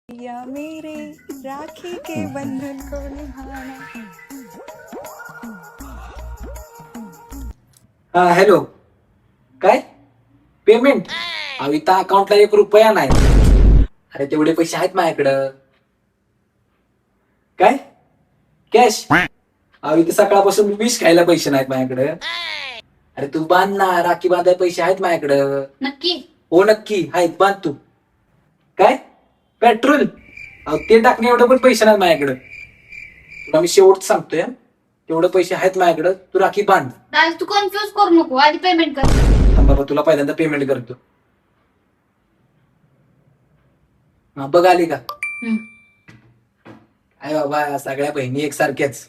या मेरे राखी के बंधन को निभाना. हा हॅलो. काय पेमेंट? अहो इथं अकाउंटला 1 रुपया नाही. अरे तेवढे पैसे आहेत माझ्याकडं. काय कॅश? अहो इथे सकाळपासून विष खायला पैसे नाहीत माझ्याकडं. अरे तू बांध ना, राखी बांधायला पैसे आहेत माझ्याकडं. नक्की? हो नक्की आहेत, बांध तू. काय पेट्रोल? अहो ते टाकणे एवढं पण पैसे नाहीत माझ्याकडं. तुला मी शेवट सांगतोय, तेवढं पैसे आहेत माझ्याकडं. तू राखी बांध. दादा तू कन्फ्युज करू नको, आधी पेमेंट कर. थांब बाबा, तुला पहिल्यांदा पेमेंट करतो. हा बघ आली का? हम्म. काय बाबा, सगळ्या बहिणी एकसारख्याच.